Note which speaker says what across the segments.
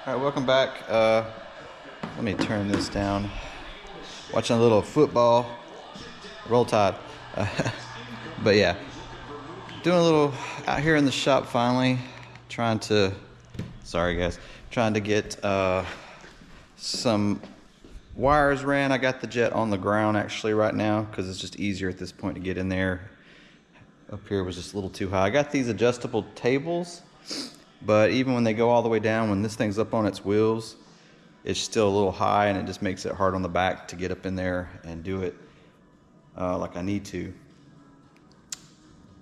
Speaker 1: All right, welcome back. Let me turn this down. Watching a little football. Roll Tide. But yeah, doing a little out here in the shop finally. Sorry guys, trying to get some wires ran. I got the jet on the ground actually right now because it's just easier at this point to get in there. Up here was just a little too high. I got these adjustable tables, but even when they go all the way down, when this thing's up on its wheels, it's still a little high, and it just makes it hard on the back to get up in there and do it like I need to.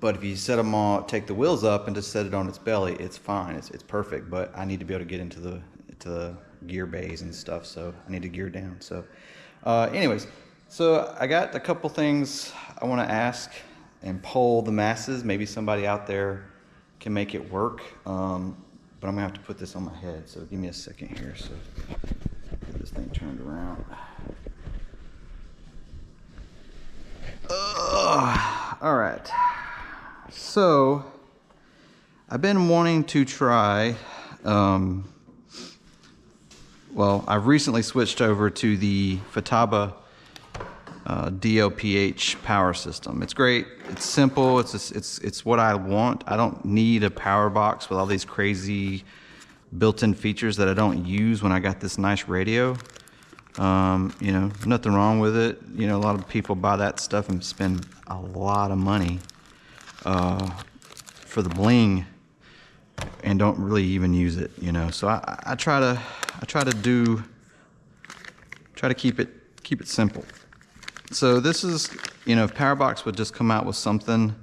Speaker 1: But if you set them all, take the wheels up and just set it on its belly, it's fine. It's perfect. But I need to be able to get into the gear bays and stuff, so I need to gear down. So, anyways, so I got a couple things I want to ask and poll the masses. Maybe somebody out there can make it work. But I'm gonna have to put this on my head. So give me a second here. So get this thing turned around. All right. So I've been wanting to try. Well, I've recently switched over to the Futaba DLPH power system. It's great. It's simple. It's what I want. I don't need a power box with all these crazy built-in features that I don't use when I got this nice radio. You know, nothing wrong with it. You know, a lot of people buy that stuff and spend a lot of money for the bling and don't really even use it. You know, so I try to keep it simple. So this is, you know, if Powerbox would just come out with something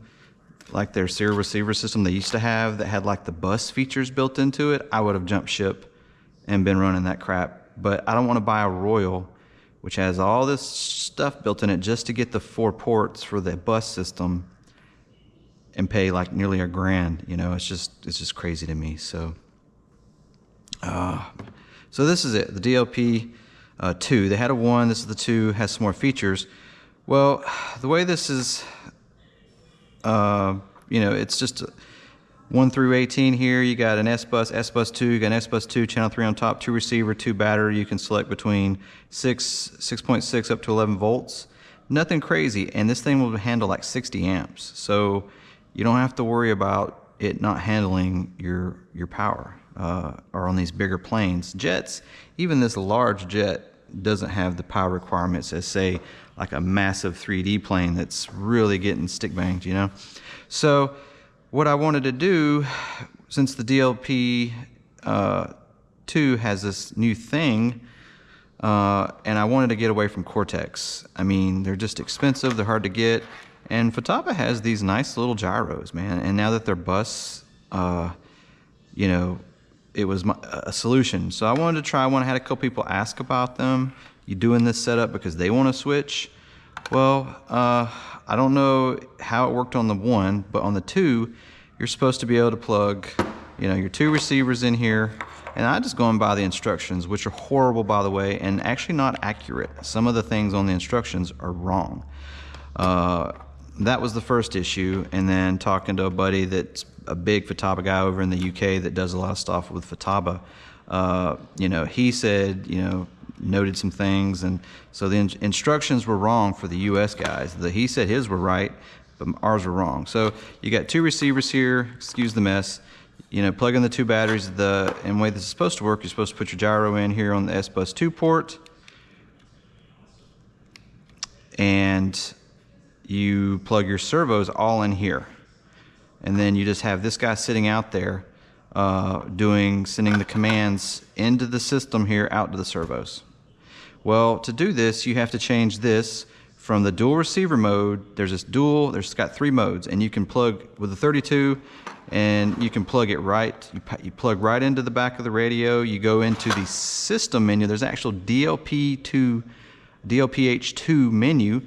Speaker 1: like their serial receiver system they used to have that had like the bus features built into it, I would have jumped ship and been running that crap. But I don't want to buy a Royal, which has all this stuff built in it just to get the 4 ports for the bus system and pay like nearly $1,000. You know, it's just crazy to me. So, so this is it, the DLP 2. They had a 1, this is the 2, has some more features. Well, the way this is, you know, it's just 1 through 18 here. You got an S-Bus, S-Bus 2, you got an S-Bus 2, channel 3 on top, 2 receiver, 2 battery. You can select between 6.6 up to 11 volts. Nothing crazy, and this thing will handle like 60 amps. So you don't have to worry about it not handling your power. Or on these bigger planes. Jets, even this large jet doesn't have the power requirements as, say, like a massive 3D plane that's really getting stick banged, you know? So what I wanted to do, since the DLP 2 has this new thing, and I wanted to get away from Cortex. I mean, they're just expensive, they're hard to get, and Futaba has these nice little gyros, man, and now that they're bus, you know, it was a solution. So I wanted to try one. I had a couple people ask about them. You doing this setup because they want to switch? Well, I don't know how it worked on the 1, but on the 2, you're supposed to be able to plug, you know, your 2 receivers in here. And I'm just going by the instructions, which are horrible, by the way, and actually not accurate. Some of the things on the instructions are wrong. That was the first issue. And then talking to a buddy that's a big Futaba guy over in the UK that does a lot of stuff with Futaba, you know, he said, you know, noted some things, and so the instructions were wrong for the US guys. He said his were right, but ours were wrong. So you got 2 receivers here, excuse the mess, you know, plug in the 2 batteries. And the way this is supposed to work, you're supposed to put your gyro in here on the S-Bus 2 port, and you plug your servos all in here. And then you just have this guy sitting out there sending the commands into the system here out to the servos. Well, to do this, you have to change this from the dual receiver mode. There's got 3 modes, and you can plug with the 32, and you can plug it right. You plug right into the back of the radio. You go into the system menu. There's actual DLPH2 menu.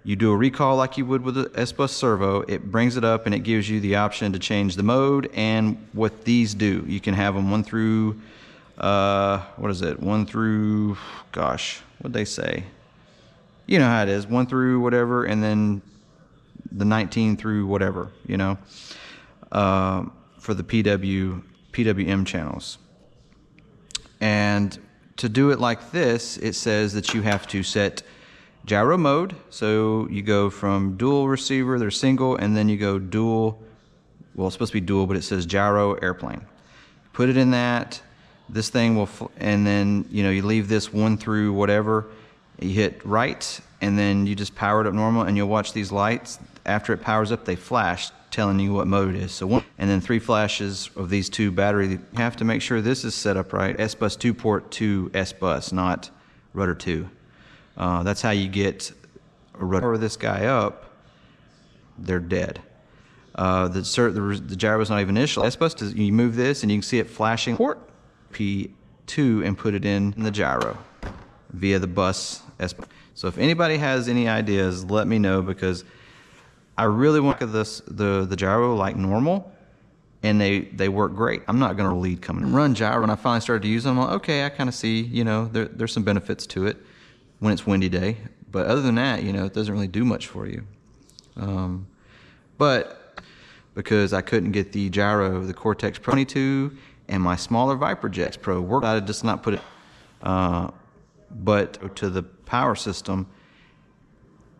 Speaker 1: You do a recall like you would with the S-Bus servo. It brings it up and it gives you the option to change the mode and what these do. You can have them 1 through, what is it? 1 through, gosh, what'd they say? You know how it is, 1 through whatever, and then the 19 through whatever, you know, for the PWM channels. And to do it like this, it says that you have to set gyro mode. So you go from dual receiver, they're single, and then you go dual. Well, it's supposed to be dual, but it says gyro airplane. Put it in that. This thing will, and then you leave this 1 through whatever. You hit right, and then you just power it up normal, and you'll watch these lights. After it powers up, they flash, telling you what mode it is. So and then 3 flashes of these 2 battery. You have to make sure this is set up right. S-bus 2 port to S-bus, not rudder 2. That's how you get a rudder. Power this guy up, they're dead. The gyro is not even initial. S-bus, you move this and you can see it flashing port P2 and put it in the gyro via the bus S-bus. So if anybody has any ideas, let me know, because I really want the gyro like normal, and they work great. I'm not going to lead coming run gyro. When I finally started to use them, I'm like, okay, I kind of see, there's some benefits to it when it's windy day. But other than that, it doesn't really do much for you. But because I couldn't get the gyro, the Cortex Pro 22 and my smaller Viper Jets Pro worked, I just not put it, but to the power system,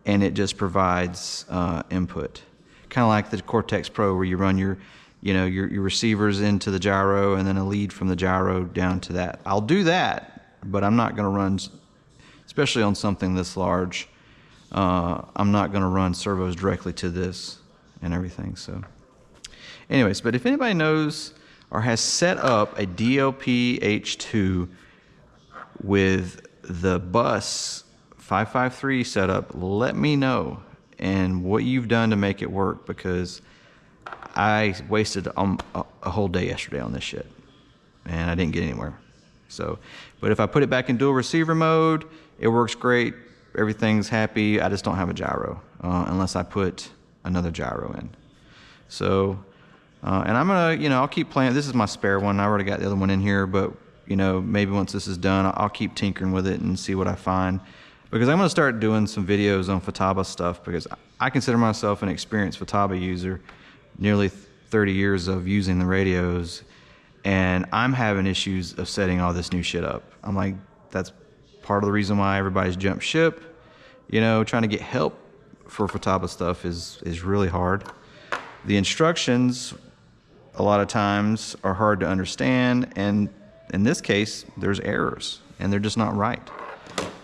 Speaker 1: and it just provides input, kind of like the Cortex Pro, where you run your receivers into the gyro and then a lead from the gyro down to that. I'll do that, but I'm not going to run, especially on something this large. I'm not going to run servos directly to this and everything. So, anyways, but if anybody knows or has set up a DLP H2 with the bus 553 setup, let me know and what you've done to make it work, because I wasted a whole day yesterday on this shit and I didn't get anywhere. So, but if I put it back in dual receiver mode, it works great. Everything's happy. I just don't have a gyro unless I put another gyro in. So, and I'm gonna, I'll keep playing. This is my spare one. I already got the other one in here, but maybe once this is done, I'll keep tinkering with it and see what I find. Because I'm gonna start doing some videos on futaba stuff, because I consider myself an experienced futaba user, nearly 30 years of using the radios, and I'm having issues of setting all this new shit up. I'm like, that's part of the reason why everybody's jumped ship. Trying to get help for futaba stuff is really hard. The instructions, a lot of times, are hard to understand, and in this case, there's errors, and they're just not right.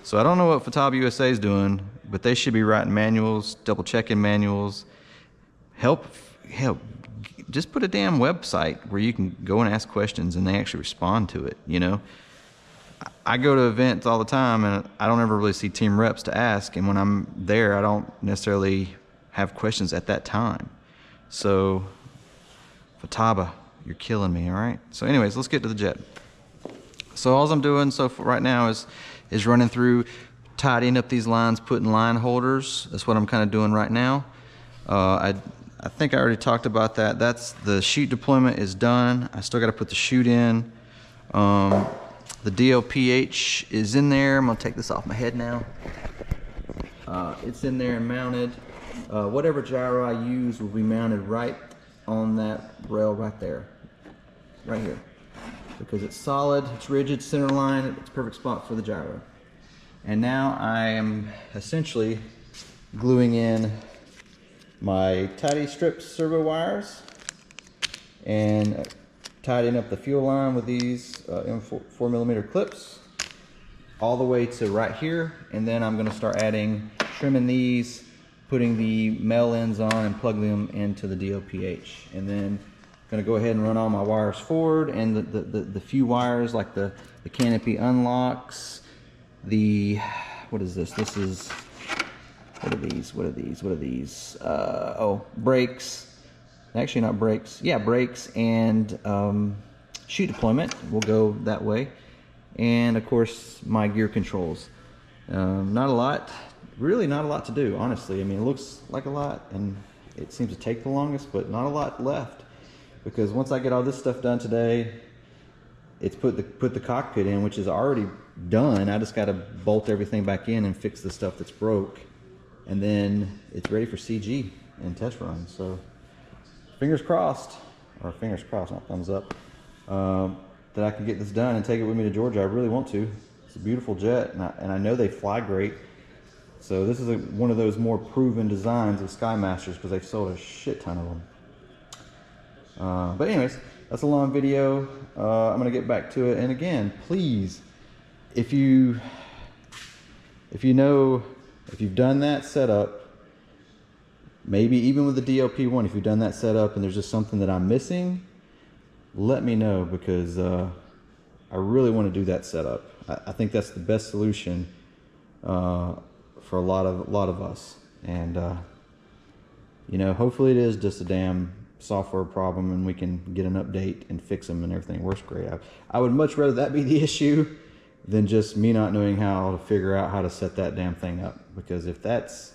Speaker 1: So I don't know what Futaba USA is doing, but they should be writing manuals, double-checking manuals. Help, just put a damn website where you can go and ask questions and they actually respond to it, I go to events all the time and I don't ever really see team reps to ask, and when I'm there, I don't necessarily have questions at that time. So, Futaba, you're killing me, all right? So anyways, let's get to the jet. So all I'm doing right now is running through, tidying up these lines, putting line holders. That's what I'm kind of doing right now. I think I already talked about that. That's the chute deployment is done. I still got to put the chute in. The DLPH is in there. I'm gonna take this off my head now. It's in there and mounted. Whatever gyro I use will be mounted right on that rail right there, right here. Because it's solid, it's rigid, center line, it's a perfect spot for the gyro. And now I am essentially gluing in my tidy strip servo wires and tidying up the fuel line with these 4mm clips all the way to right here. And then I'm going to start trimming these, putting the male ends on and plugging them into the DOPH. And then I'm going to go ahead and run all my wires forward, and the few wires like the canopy unlocks, what is this? This is, what are these? Oh, brakes. Actually not brakes. Yeah, brakes and chute deployment will go that way. And of course my gear controls. Not a lot, really not a lot to do, honestly. I mean, it looks like a lot and it seems to take the longest, but not a lot left. Because once I get all this stuff done today, it's put the cockpit in, which is already done. I just got to bolt everything back in and fix the stuff that's broke. And then it's ready for CG and test run. So fingers crossed, or fingers crossed, not thumbs up. that I can get this done and take it with me to Georgia. I really want to. It's a beautiful jet, and I know they fly great. So this is one of those more proven designs of Skymasters because they've sold a shit ton of them. But anyways, that's a long video. I'm gonna get back to it. And again, please, if you've done that setup, maybe even with the DLP1, if you've done that setup and there's just something that I'm missing, let me know, because I really want to do that setup. I think that's the best solution for a lot of us. And you know, hopefully it is just a damn software problem and we can get an update and fix them and everything works great. I would much rather that be the issue than just me not knowing how to figure out how to set that damn thing up. Because if that's,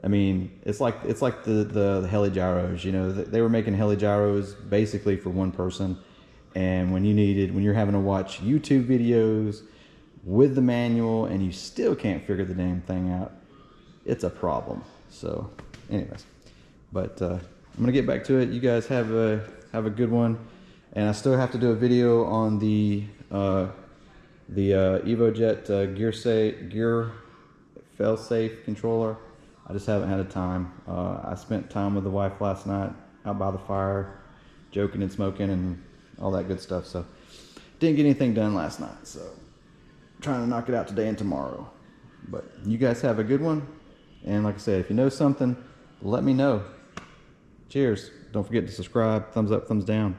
Speaker 1: I mean, it's like the heli gyros. You know, they were making heli gyros basically for one person, and when you're having to watch YouTube videos with the manual and you still can't figure the damn thing out, it's a problem. So anyways, but I'm gonna get back to it. You guys have a good one, and I still have to do a video on the EvoJet gear fail-safe controller. I just haven't had a time. I spent time with the wife last night out by the fire, joking and smoking and all that good stuff. So didn't get anything done last night. So trying to knock it out today and tomorrow. But you guys have a good one. And like I said, if you know something, let me know. Cheers. Don't forget to subscribe. Thumbs up, thumbs down.